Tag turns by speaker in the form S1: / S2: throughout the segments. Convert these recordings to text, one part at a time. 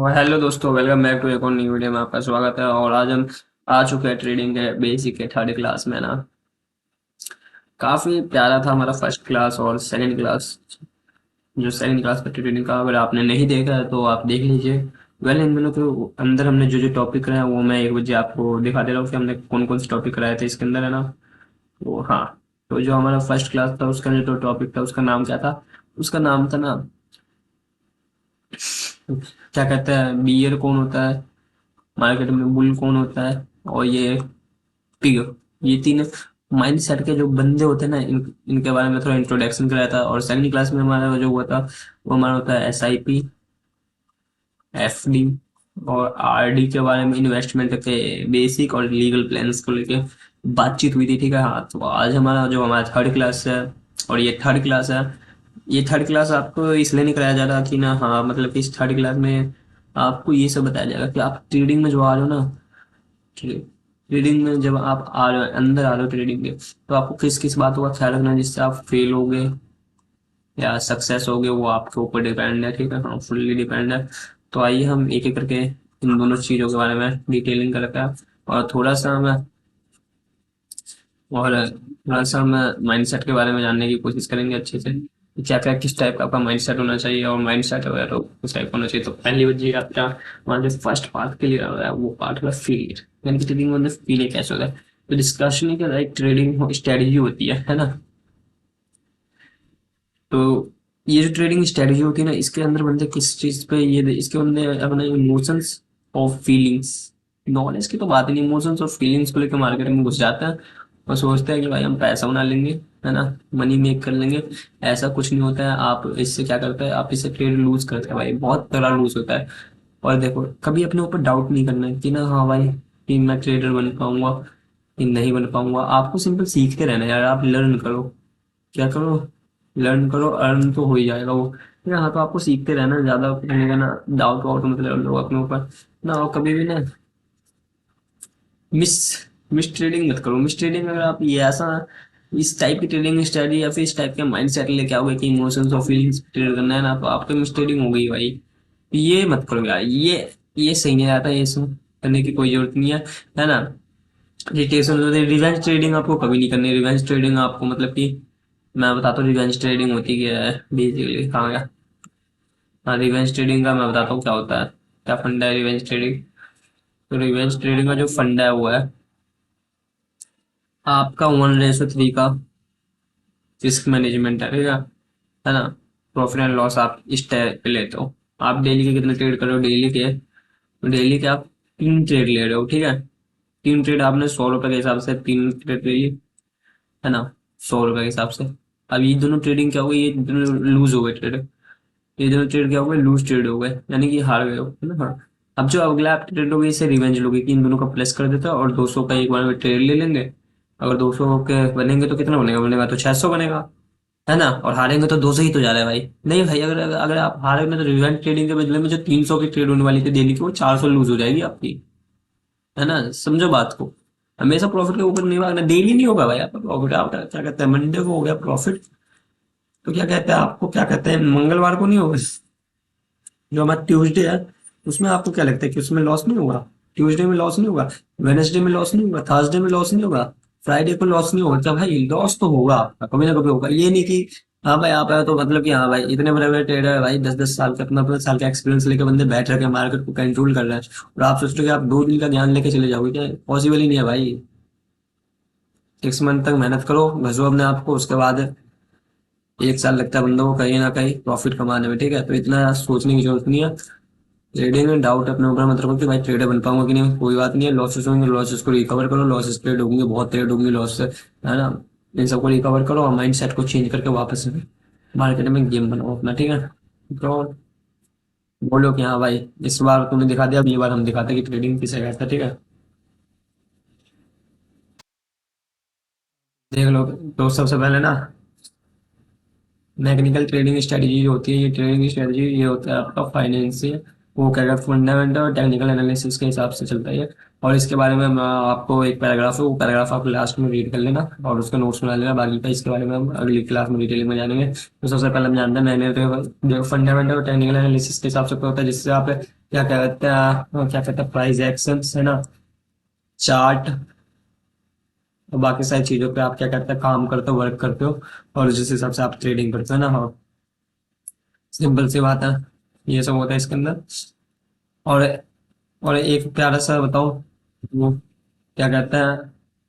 S1: Hello दोस्तों, welcome back to एक और न्यू वीडियो में आपका स्वागत है। और आज हम आ चुके हैं ट्रेडिंग के बेसिक के थर्ड क्लास में ना। काफ़ी प्यारा था हमारा फर्स्ट क्लास और सेकंड क्लास। जो सेकंड क्लास का ट्रेडिंग का अगर आपने नहीं देखा है तो आप देख लीजिए। इन दोनों के अंदर हमने जो जो टॉपिक कराया वो मैं एक बजे आपको दिखा दे रहा हूँ कि हमने कौन कौन से टॉपिक कराए थे इसके अंदर, है ना। वो हाँ, तो जो हमारा फर्स्ट क्लास था उसका जो टॉपिक था उसका नाम क्या था। उसका नाम था ना, क्या कहते हैं, बियर कौन होता है, मार्केट में बुल कौन होता है, और ये पिग। ये तीन माइंड सेट के जो बंदे होते हैं ना, इनके बारे में थोड़ा इंट्रोडक्शन कराया था। और सेकंड क्लास में हमारा जो हुआ था वो हमारा होता है SIP, FD और RD के बारे में, इन्वेस्टमेंट के बेसिक और लीगल प्लान्स को लेके बातचीत हुई थी। ठीक है, हाँ। तो आज हमारा थर्ड क्लास है, और ये थर्ड क्लास है। ये थर्ड क्लास आपको इसलिए नहीं कराया जा रहा कि ना, हाँ, मतलब कि इस थर्ड क्लास में आपको ये सब बताया जाएगा कि आप ट्रेडिंग में जो आ रहे हो ना, ट्रेडिंग में जब आप आ रहे हो, अंदर आ रहे हो ट्रेडिंग के, तो आपको किस किस बातों का ख्याल रखना है जिससे आप फेल होगे या सक्सेस होगे, वो आपके ऊपर डिपेंड है। ठीक है, हाँ, फुल्ली डिपेंड है। तो आइए हम एक एक करके इन दोनों चीज़ों के बारे में डिटेलिंग करते हैं। और थोड़ा सा हम माइंडसेट के बारे में जानने की कोशिश करेंगे अच्छे से, कि क्या क्या किस टाइप का आपका माइंडसेट होना चाहिए, और माइंडसेट वगैरह तो किस टाइप का होना चाहिए। तो पहली बात ये आपका, हमारा जो फर्स्ट पार्ट क्लियर हो रहा है वो पार्ट होगा फेलियर, यानी कि ट्रेडिंग में फेलियर कैसे होता है। तो डिस्कशन ही क्या है, ट्रेडिंग स्ट्रेटजी होती है ना। तो ये जो ट्रेडिंग स्ट्रेटजी होती है ना, इसके अंदर बंदे किस चीज पे ये इसके अंदर अपने इमोशंस और फीलिंग्स, नॉलेज की तो बात ही नहीं, इमोशंस और फीलिंग्स को लेकर मार्केट में घुस जाते हैं और सोचते हैं कि भाई हम पैसा बना लेंगे, है ना, मनी मेक कर लेंगे। ऐसा कुछ नहीं होता है। आप इससे क्या करते हैं, आप इससे ट्रेड लूज करते हैं भाई, बहुत बड़ा लूज होता है। और देखो, कभी अपने ऊपर डाउट नहीं करना है कि ना, हाँ भाई, कि मैं ट्रेडर बन पाऊंगा कि नहीं बन पाऊंगा। आपको सिंपल सीखते रहना है यार, आप लर्न करो। क्या करो, लर्न करो, अर्न तो हो ही जाएगा वो। ठीक है, हाँ, तो आपको सीखते रहना, ज्यादा करने का ना डाउट वाउट मतलब लो अपने ऊपर ना। और कभी भी ना मिस मिस ट्रेडिंग मत करो। मिस ट्रेडिंग अगर आप ये ऐसा इस टाइप की ट्रेडिंग स्ट्रेटजी या फिर इस टाइप के माइंड सेट लेके आओगे कि इमोशंस और फीलिंग्स ट्रेड करना है ना, तो आपकी मिस ट्रेडिंग हो गई भाई। ये मत करो यार, ये सही नहीं आता, ये सब करने की कोई जरूरत नहीं है ना। रिटेशन रिवेंज ट्रेडिंग आपको कभी नहीं करनी। रिवेंज ट्रेडिंग आपको मतलब कि मैं बताता हूँ रिवेंज ट्रेडिंग होती क्या है बेसिकली, कहाँ गया। हाँ, रिवेंज ट्रेडिंग का मैं बताता हूँ क्या होता है, क्या फंडा है रिवेंज ट्रेडिंग। तो रिवेंज ट्रेडिंग का जो फंडा है वो है आपका 1:3 का रिस्क मैनेजमेंट है। ठीक है ना। प्रॉफिट एंड लॉस आप इस टाइप पे लेते हो। आप डेली के कितने ट्रेड कर रहे हो, डेली के आप 3 ट्रेड ले रहे हो। ठीक है, 3 ट्रेड आपने 100 रुपए के हिसाब से 3 ट्रेड ले लिए, है ना, 100 रुपए के हिसाब से। अब ये दोनों ट्रेडिंग क्या हो गई, ये दोनों लूज हो गए ट्रेड। ये दोनों ट्रेड क्या हो गए, लूज ट्रेड हो गए, यानी कि हार गए हो, है ना। हाँ, अब जो अगला आप ट्रेड होगी इसे रिवेंज लोगे कि इन दोनों का प्लस कर देता है और 200 का एक बार में ट्रेड ले लेंगे। अगर 200 के बनेंगे तो कितना बनेगा, बनेगा तो 600 बनेगा, है ना। और हारेंगे तो 200 ही तो जा रहा है भाई। नहीं भाई, अगर अगर आप हारेंगे तो रिवेंज ट्रेडिंग के बदले में जो 300 की ट्रेड होने वाली थी डेली की, वो 400 लूज हो जाएगी आपकी, है ना। समझो बात को। हमेशा प्रॉफिट के ऊपर नहीं भागना। डेली नहीं होगा भाई आपका प्रॉफिट। आप क्या कहते हैं, मंडे को हो गया प्रॉफिट, तो क्या कहते हैं आपको, क्या कहते हैं, मंगलवार को नहीं होगा। जो हमारा ट्यूसडे है उसमें आपको क्या लगता है कि उसमें लॉस नहीं होगा। ट्यूसडे में लॉस नहीं होगा, वेडनेसडे में लॉस नहीं होगा, थर्सडे में लॉस नहीं होगा, फ्राइडे को लॉस नहीं होगा। क्या भाई, लॉस तो होगा आपका, कभी ना कभी होगा। ये नहीं कि हाँ भाई आप आए तो मतलब कि हाँ भाई इतने बड़े बड़े ट्रेडर है भाई, 10-10 साल का, अपना अपना साल का एक्सपीरियंस लेके बंदे बैठ रखे मार्केट को कंट्रोल कर रहे हैं, और आप सोच रहे हो कि आप 2 दिन का ज्ञान लेके चले जाओगे, क्या पॉसिबल ही नहीं है भाई। 6 मंथ तक मेहनत करो, घसो अपने आप को, उसके बाद 1 साल लगता है बंदों को कहीं ना कहीं प्रॉफिट कमाने में। ठीक है, तो इतना सोचने की जरूरत नहीं है। ट्रेडिंग में डाउट अपने ऊपर मत रखो कि भाई ट्रेडर बन पाऊंगा कि नहीं, कोई बात नहीं है। लॉसेस होंगे, लॉसेस को रिकवर करो। लॉसेस ट्रेड होंगे, बहुत ट्रेड होंगे लॉस से, है ना। इन सबको रिकवर करो और माइंड सेट को चेंज करके वापस मार्केट में गेम बनाओ अपना। ठीक है, तो बोलो कि हाँ भाई इस बार तुमने दिखा दिया, अगली बार हम दिखाते हैं कि ट्रेडिंग किसे कहता है। ठीक है, देख लो। तो सबसे पहले ना, मैकेनिकल ट्रेडिंग स्ट्रेटजी जो होती है, ये ट्रेडिंग स्ट्रेटजी ये होता है आपका फाइनेंशियल, वो क्या कहते हैं फंडामेंटल और टेक्निकल एनालिसिस के हिसाब से चलता है। और इसके बारे में मैं आपको एक पैराग्राफ है, वो पैराग्राफ आप लास्ट में रीड कर लेना और उसका नोट्स बना लेना। बाकी का इसके बारे में हम अगली क्लास में डिटेलिंग में जानेंगे। तो सबसे पहले हम जानते हैं, मैंने तो फंडामेंटल और टेक्निकल एनालिसिस के हिसाब से क्या होता है, जिससे आप क्या कहते हैं प्राइस एक्शंस है ना, चार्ट और बाकी सारी चीजों पे आप क्या कहते हैं काम करते हो, वर्क करते हो, और जिस हिसाब से आप ट्रेडिंग करते हो ना। हाँ, सिंपल सी बात है, ये सब होता है इसके अंदर। और और एक प्यारा सा बताओ, वो क्या कहते हैं,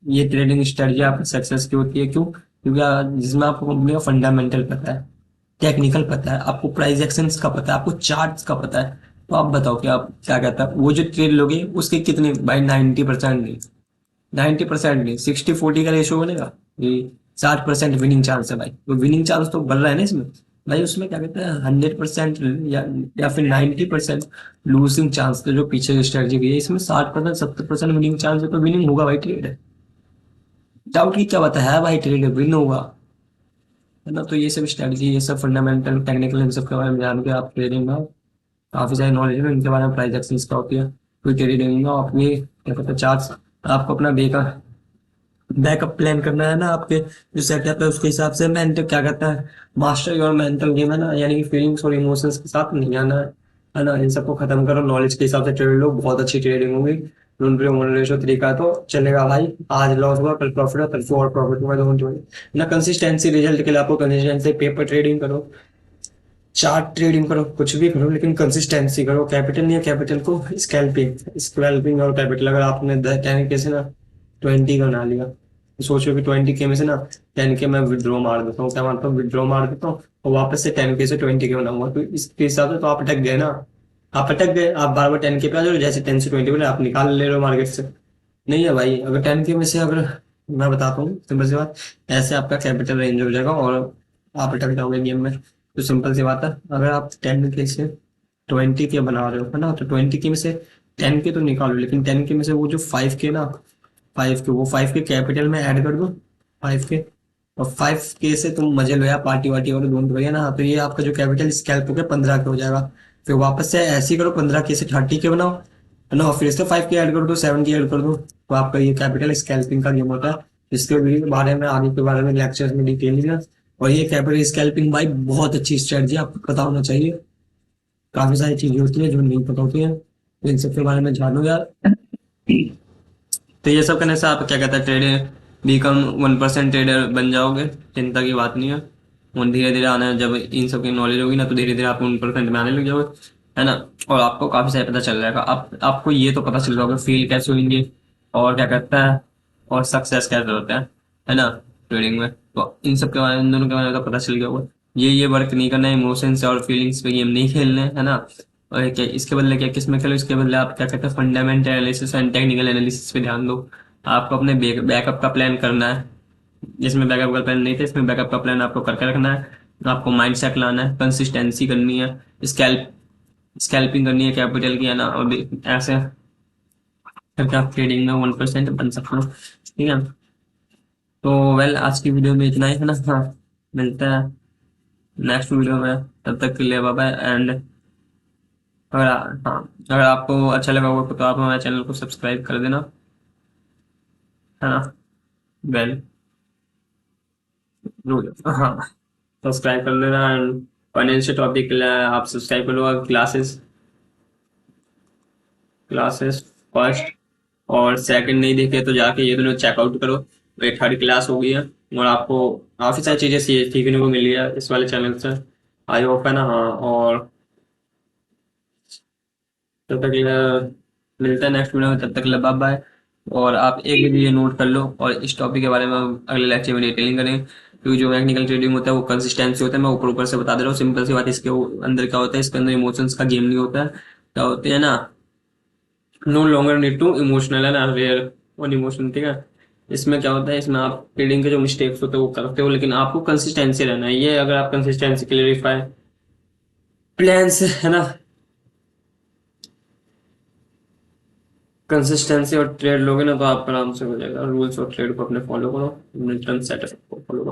S1: ये ट्रेडिंग स्ट्रेटजी आपकी सक्सेस की होती है, क्यों? क्योंकि जिसमें आपको कंपनी का फंडामेंटल पता है, टेक्निकल पता है, आपको प्राइस एक्शंस का पता है, आपको चार्ट्स का पता है। तो आप बताओ कि आप क्या कहता है, वो जो ट्रेड लोगे उसके कितने भाई, 90% नहीं, 90% नहीं, 60-40 का रेशियो बनेगा। ये 60% विनिंग चांस है भाई, तो विनिंग चांस तो बढ़ रहा है ना इसमें। भाई उसमें क्या कहते हैं 100% या फिर 90% लूजिंग चांस, तो जो पीछे की स्ट्रेटजी की है इसमें 60% 70% विनिंग चांस है, तो विनिंग होगा भाई ट्रेड है। डाउट की क्या बात है भाई, ट्रेड विन होगा, है ना। तो ये सब स्ट्रेटजी, ये सब फंडामेंटल टेक्निकल, इन सब के बारे में जान के आप ट्रेडिंग में काफी सारी नॉलेज है इनके बारे में, प्राइस एक्शंस का होती है, कोई ट्रेडिंग में अपनी क्या कहते हैं चार्ट्स, आपको अपना बैकअप प्लान करना है ना, आपके जो सेटअप है उसके हिसाब से। मेंटल क्या कहता है, मास्टर योर मेंटल गेम है ना, यानी कि फीलिंग्स और इमोशंस के साथ नहीं आना है ना। इन सबको खत्म करो, नॉलेज के हिसाब से ट्रेड लो, बहुत अच्छी ट्रेडिंग होगी। लोन पे मोन रेशो तरीका तो चलेगा भाई, आज लॉस हुआ कल प्रॉफिट हुआ, परसों और प्रॉफिट हुआ, डोंट वरी ना। कंसिस्टेंसी रिजल्ट के लिए आपको कंसिस्टेंसी, पेपर ट्रेडिंग करो, चार्ट ट्रेडिंग करो, कुछ भी करो, लेकिन कंसिस्टेंसी करो। कैपिटल नहीं है, कैपिटल को स्कैल्पिंग स्कैल्पिंग और कैपिटल, अगर आपने 10 के से ना 20 का बना लिया, तो सोचो कि 20 के में से ना 10 के मैं विड्रॉ मार देता हूँ, क्या मानता हूँ, विड्रॉ मार देता हूँ और वापस से 10 के से 20 के बनाऊंगा, तो इसके हिसाब से तो आप अटक गए ना। आप अटक गए, आप बार बार 10 के पे आ जाओ, जैसे 10 से 20 बोले आप निकाल ले रहे हो मार्केट से। नहीं है भाई, अगर 10 के में से, अगर मैं बताता हूँ सिंपल सी बात, ऐसे आपका कैपिटल रेंज हो जाएगा और आप अटक जाओगे गेम में। तो सिंपल सी बात है, अगर आप 10 के से 20 के बना रहे हो, है ना, तो 20 के में से 10 के तो निकालो, लेकिन 10 के में से वो जो 5 के ना, 5 के, वो 5 के कैपिटल में ऐड कर दो, 5 के। और 5 के से तुम मजे लो यार, पार्टी वार्टी और ढूंढ बढ़िया ना, तो ये आपका जो कैपिटल स्कैल्प हो गया 15 के हो जाएगा। फिर वापस से ऐसे ही करो, 15 के से 30 के बनाओ, है ना, और फिर से 5 के ऐड कर दो, 7 के ऐड कर दो, तो आपका ये कैपिटल स्कैल्पिंग का गेम होता है। इसके बारे में आगे के बारे में लेक्चर्स में डिटेल है। और ये कैपिटल स्कैल्पिंग भाई बहुत अच्छी स्ट्रेटजी, आपको पता होना चाहिए। काफी सारी चीजें होती है जो नहीं पता होती है, तो इन सब के बारे में जानो यार। तो ये सब करने से आप क्या कहते हैं, ट्रेडर बिकम 1% ट्रेडर बन जाओगे, चिंता की बात नहीं है। और धीरे धीरे आना, जब इन सब की नॉलेज होगी ना, तो धीरे धीरे आप 1% में आने लग जाओगे, है ना। और आपको काफी सारे पता चल जाएगा, आपको ये तो पता चल जाएगा फील कैसे होंगे, और क्या कहता है, और सक्सेस कैसे होता है ना, ट्रेडिंग में। तो इन सब के बारे में, इन दोनों के बारे में तो पता चल गया होगा। ये वर्क नहीं करना है, इमोशंस और फीलिंग्स पे गेम नहीं खेलने, है ना। और क्या इसके बदले, क्या किसमें खेलो, इसके बदले आप क्या कहते हैं fundamental analysis and technical analysis पे ध्यान दो। आपको अपने बैकअप का प्लान करना है, जिसमें बैकअप का प्लान नहीं था इसमें बैकअप का प्लान आपको करके रखना है। आपको माइंड सेट लाना है, कंसिस्टेंसी करनी है, स्कैल्प स्कैल्पिंग करनी है कैपिटल की, है ना। और ऐसे करके आप ट्रेडिंग में 1% बन सकते हो, ठीक है। तो वेल, आज की वीडियो में इतना ही, है ना। हाँ, मिलते हैं नेक्स्ट वीडियो में, तब तक के लिए बाय बाय। एंड हाँ, अगर आपको अच्छा लगा होगा तो आप हमारे चैनल को सब्सक्राइब कर देना, है ना। वेल, हाँ, सब्सक्राइब कर लेना। एंड फाइनेंशियल टॉपिक के लिए आप सब्सक्राइब कर लो। क्लासेस क्लासेस फर्स्ट और सेकंड नहीं देखे तो जाके ये दोनों चेकआउट करो। ये थर्ड क्लास हो गई है, और आपको काफ़ी सारी चीज़ें सीखने को मिली है इस वाले चैनल से, आई होप, है ना। हाँ, और तब तक के लिए मिलते हैं नेक्स्ट वीडियो में, तब तक के लिए बाय बाय। और आप एक भी ये नोट कर लो, और इस टॉपिक के बारे में हम अगले लेक्चर में डिटेलिंग करेंगे, क्योंकि जो मैकेनिकल ट्रेडिंग होता है वो कंसिस्टेंसी होता है। मैं ऊपर ऊपर से बता दे रहा हूँ, सिंपल सी बात, इसके अंदर क्या होता है, इसके अंदर इमोशंस का गेम नहीं होता है। क्या होते हैं ना, no longer need to emotional, है ना, वेयर ऑन इमोशन, ठीक है। इसमें क्या होता है, इसमें आप ट्रेडिंग के जो मिस्टेक्स होते हैं वो करते हो, लेकिन आपको कंसिस्टेंसी रहना है। ये अगर आप कंसिस्टेंसी क्लियरिफाई प्लान से, है ना, कंसिस्टेंसी और ट्रेड लोगे ना, तो आप आराम से हो जाएगा। रूल्स और ट्रेड को अपने फॉलो करो, मिल्टन सेटअप को फॉलो करो।